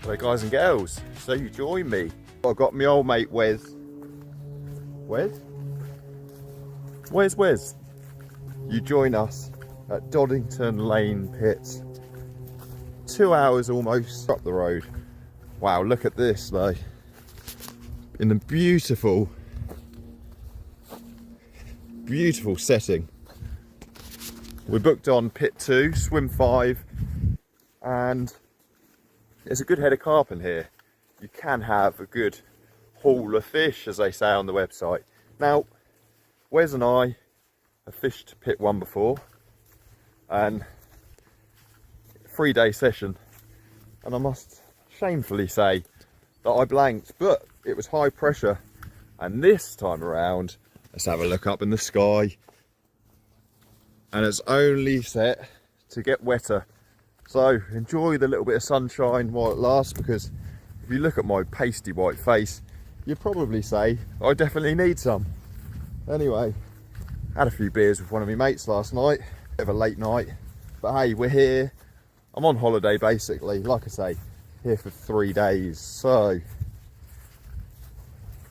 Hello guys and girls, so you join me. I've got my old mate Wez. Wez? Where's Wez? You join us at Doddington Lane Pits. 2 hours almost up the road. Wow, look at this though. In a beautiful, beautiful setting. We booked on pit 2, swim 5, and there's a good head of carp in here. You can have a good haul of fish, as they say on the website. Now, Wez and I have fished pit 1 before, and 3-day session, and I must shamefully say that I blanked, but it was high pressure, and this time around, let's have a look up in the sky, and it's only set to get wetter. So enjoy the little bit of sunshine while it lasts, because if you look at my pasty white face, you'd probably say I definitely need some. Anyway, had a few beers with one of my mates last night, bit of a late night, but hey, we're here. I'm on holiday basically, like I say, here for 3 days. So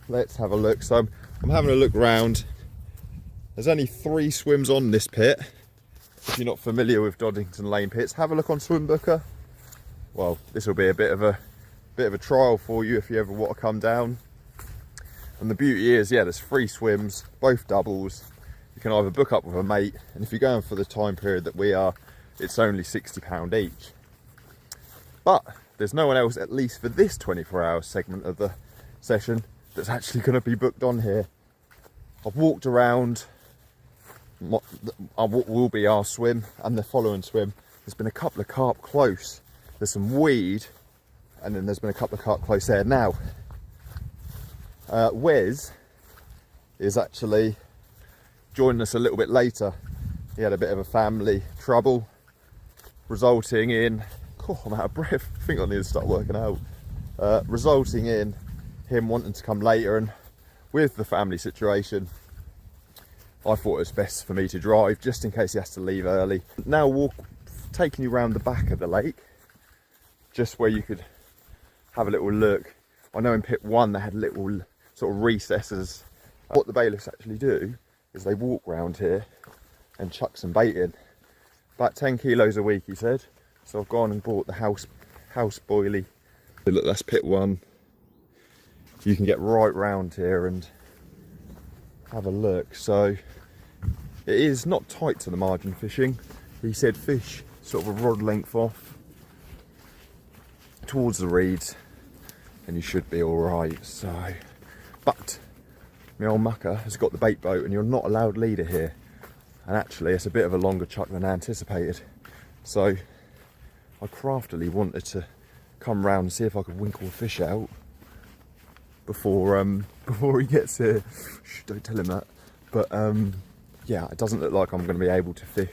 let's have a look. So I'm having a look round. There's only 3 swims on this pit. If you're not familiar with Doddington Lane Pits, have a look on Swimbooker. Well, this will be a bit of a trial for you if you ever want to come down. And the beauty is, yeah, there's 3 swims, both doubles. You can either book up with a mate, and if you're going for the time period that we are, it's only £60 each. But there's no one else, at least for this 24-hour segment of the session, that's actually going to be booked on here. I've walked around. Will be our swim and the following swim. There's been a couple of carp close. There's some weed, and then there's been a couple of carp close there. Now, Wez is actually joining us a little bit later. He had a bit of a family trouble, resulting in, I'm out of breath. I think I need to start working out. Resulting in him wanting to come later, and with the family situation, I thought it was best for me to drive, just in case he has to leave early. Now taking you around the back of the lake, just where you could have a little look. I know in pit 1 they had little sort of recesses. What the bailiffs actually do is they walk round here and chuck some bait in. About 10 kilos a week, he said. So I've gone and bought the house boilie. Look, that's pit 1. You can get right round here and have a look. So it is not tight to the margin fishing. He said fish sort of a rod length off towards the reeds and you should be all right. So, but my old mucker has got the bait boat, and you're not allowed leader here, and actually it's a bit of a longer chuck than I anticipated. So I craftily wanted to come round and see if I could winkle a fish out before he gets here. Shh, don't tell him that. But yeah, it doesn't look like I'm going to be able to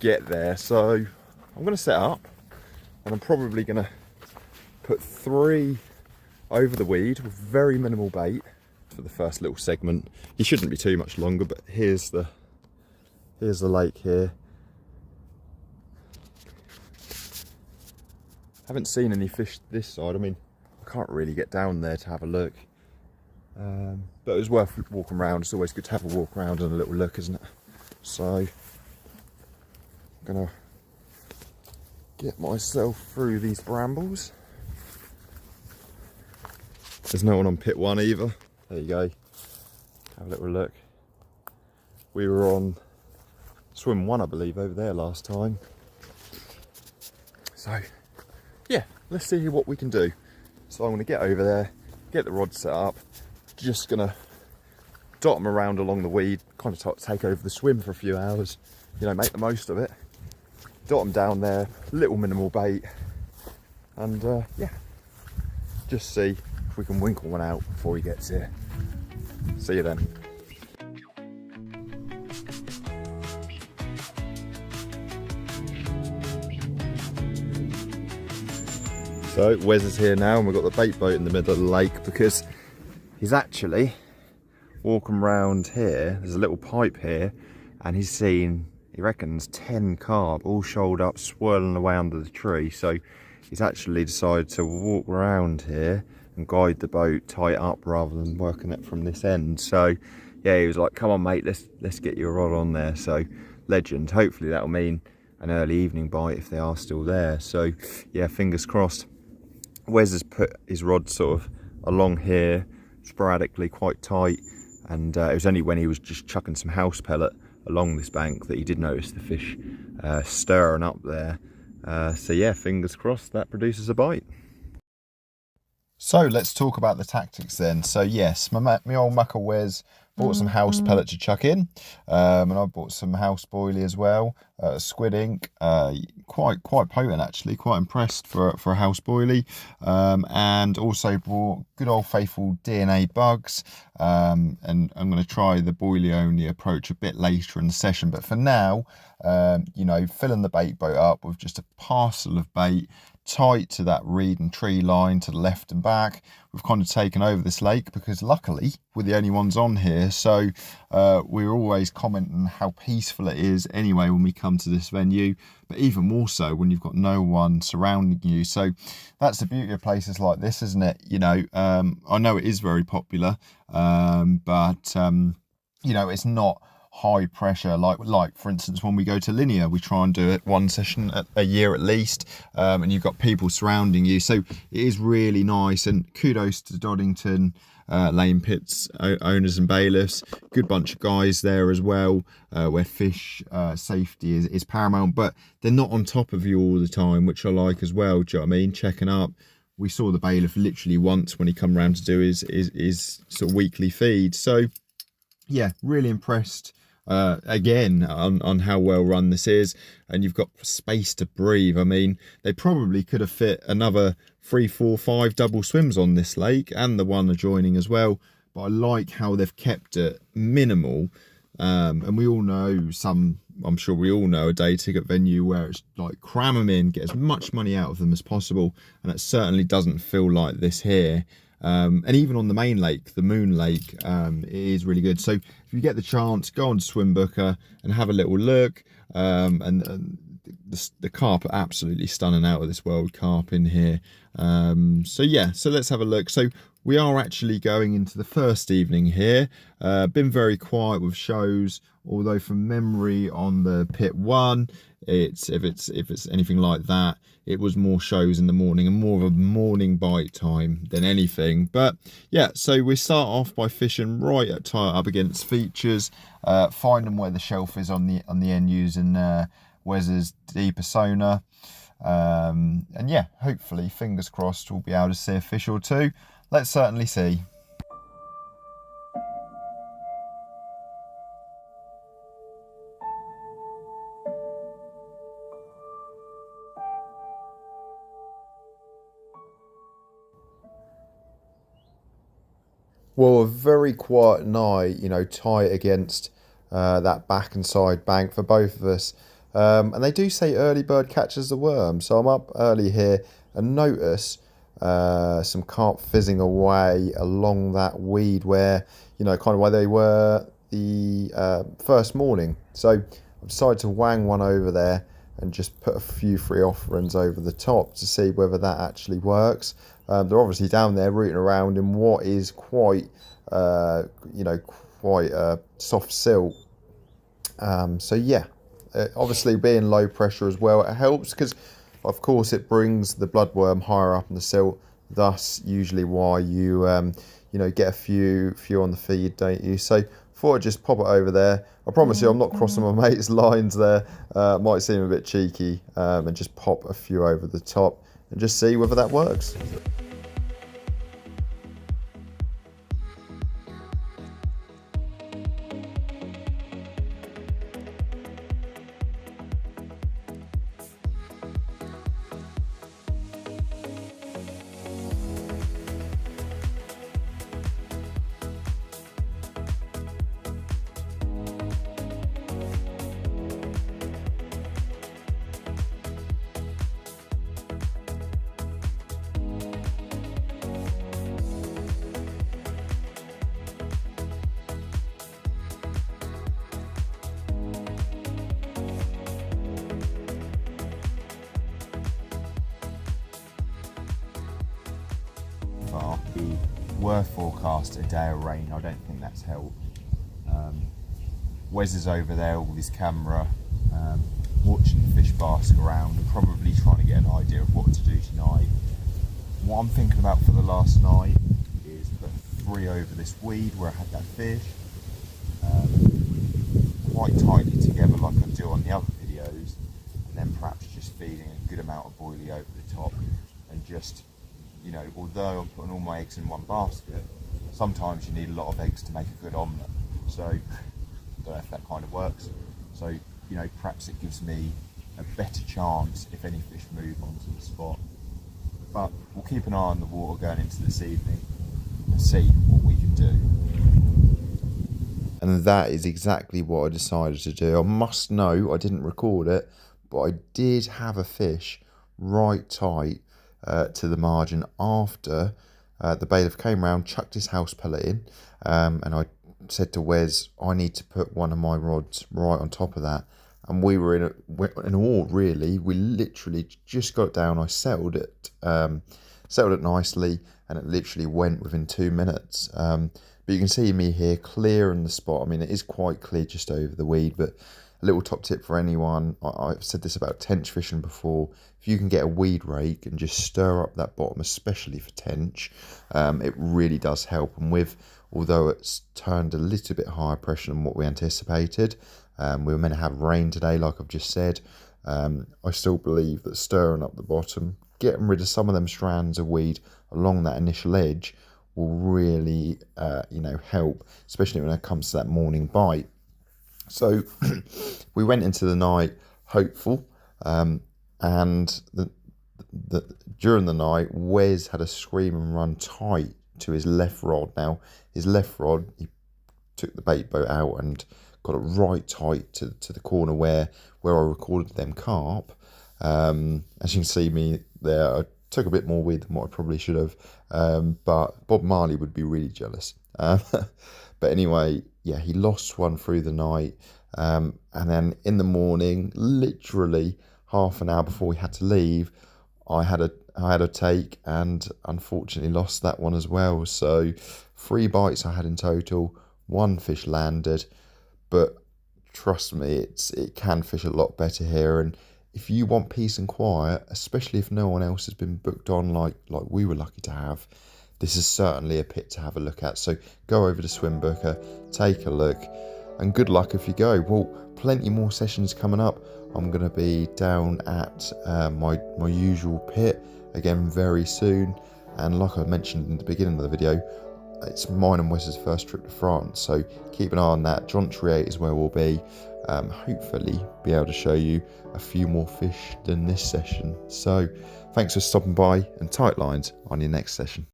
get there. So I'm going to set up, and I'm probably going to put 3 over the weed with very minimal bait for the first little segment. He shouldn't be too much longer, but here's the lake here. Haven't seen any fish this side. I mean, I can't really get down there to have a look, but it was worth walking around. It's always good to have a walk around and a little look, isn't it? So I'm gonna get myself through these brambles. There's no one on pit 1 either. There you go, have a little look. We were on swim 1, I believe, over there last time. So yeah, let's see what we can do. So I'm going to get over there, get the rod set up, just going to dot them around along the weed, kind of take over the swim for a few hours, you know, make the most of it. Dot them down there, little minimal bait, and yeah, just see if we can winkle one out before he gets here. See you then. So Wez is here now, and we've got the bait boat in the middle of the lake, because he's actually walking around here. There's a little pipe here, and he's seen, he reckons, 10 carp all shoaled up, swirling away under the tree. So he's actually decided to walk around here and guide the boat tight up rather than working it from this end. So yeah, he was like, come on mate, let's get your rod on there. So legend. Hopefully that'll mean an early evening bite if they are still there. So yeah, fingers crossed. Wez has put his rod sort of along here sporadically, quite tight, and it was only when he was just chucking some house pellet along this bank that he did notice the fish stirring up there. So yeah, fingers crossed that produces a bite. So let's talk about the tactics then. So yes, my old mucker Wez bought some house pellet to chuck in, and I bought some house boilie as well, squid ink, quite potent actually, quite impressed for a house boilie, and also bought good old faithful DNA bugs, and I'm going to try the boilie only approach a bit later in the session, but for now, you know, filling the bait boat up with just a parcel of bait tight to that reed and tree line to the left and back. We've kind of taken over this lake because luckily we're the only ones on here, so we're always commenting how peaceful it is anyway when we come to this venue, but even more so when you've got no one surrounding you. So that's the beauty of places like this, isn't it? You know, I know it is very popular, but you know, it's not high pressure like for instance when we go to Linear, we try and do it one session a year at least, and you've got people surrounding you, so it is really nice. And kudos to Doddington Lane Pits owners and bailiffs, good bunch of guys there as well, where fish safety is paramount, but they're not on top of you all the time, which I like as well. Do you know what I mean? Checking up. We saw the bailiff literally once when he come around to do his sort of weekly feed. So yeah, really impressed again on how well run this is, and you've got space to breathe. I mean, they probably could have fit another 3, 4, 5 double swims on this lake and the one adjoining as well, but I like how they've kept it minimal. And we all know I'm sure we all know a day ticket venue where it's like cram them in, get as much money out of them as possible, and it certainly doesn't feel like this here. And even on the main lake, the Moon Lake, it is really good. So if you get the chance, go on to Swim Booker and have a little look. And the carp are absolutely stunning out of this world, carp in here. So yeah, so let's have a look. So we are actually going into the first evening here. Been very quiet with shows, although from memory on the pit 1, if it's anything like that, it was more shows in the morning and more of a morning bite time than anything. But yeah, so we start off by fishing right up against features, finding where the shelf is on the end using Wez's deeper sonar, and yeah, hopefully, fingers crossed, we'll be able to see a fish or two. Let's certainly see. Well, a very quiet night, you know, tight against that back and side bank for both of us. And they do say early bird catches the worm. So I'm up early here and notice some carp fizzing away along that weed where, you know, kind of where they were the first morning. So I've decided to wang one over there and just put a few free offerings over the top to see whether that actually works. They're obviously down there rooting around in what is quite, you know, quite soft silt. So yeah, obviously being low pressure as well, it helps because, of course, it brings the bloodworm higher up in the silt. Thus, usually why you, you know, get a few on the feed, don't you? So thought I'd just pop it over there. I promise you, I'm not crossing my mate's lines there. Might seem a bit cheeky, and just pop a few over the top and just see whether that works. We were forecast a day of rain. I don't think that's helped. Wez is over there with his camera, watching the fish bask around and probably trying to get an idea of what to do tonight. What I'm thinking about for the last night is put 3 over this weed where I had that fish, quite tightly together like I do on the other videos, and then perhaps just feeding a good amount of boilie over the top, and just, you know, although I'm putting all my eggs in one basket, sometimes you need a lot of eggs to make a good omelette. So I don't know if that kind of works. So, you know, perhaps it gives me a better chance if any fish move onto the spot. But we'll keep an eye on the water going into this evening and see what we can do. And that is exactly what I decided to do. I must know I didn't record it, but I did have a fish right tight to the margin after the bailiff came round, chucked his house pellet in, and I said to Wez, I need to put one of my rods right on top of that. And we were in awe, really. We literally just got it down. I settled it nicely, and it literally went within 2 minutes. But you can see me here clearing the spot. I mean, it is quite clear just over the weed, but a little top tip for anyone, I've said this about tench fishing before, if you can get a weed rake and just stir up that bottom, especially for tench, it really does help. And although it's turned a little bit higher pressure than what we anticipated, we were meant to have rain today, like I've just said, I still believe that stirring up the bottom, getting rid of some of them strands of weed along that initial edge will really, help, especially when it comes to that morning bite. So we went into the night hopeful, and during the night, Wez had a scream and run tight to his left rod. Now, his left rod, he took the bait boat out and got it right tight to the corner where I recorded them carp. As you can see me there, I took a bit more weed than what I probably should have, but Bob Marley would be really jealous. But anyway, yeah, he lost one through the night, and then in the morning, literally half an hour before we had to leave, I had a take and unfortunately lost that one as well. So 3 bites I had in total, 1 fish landed, but trust me, it can fish a lot better here. And if you want peace and quiet, especially if no one else has been booked on like we were lucky to have, this is certainly a pit to have a look at. So go over to Swimbooker, take a look, and good luck if you go. Well, plenty more sessions coming up. I'm going to be down at my usual pit again very soon. And like I mentioned in the beginning of the video, it's mine and Wes's first trip to France. So keep an eye on that. Jonchery is where we'll be. Hopefully be able to show you a few more fish than this session. So thanks for stopping by, and tight lines on your next session.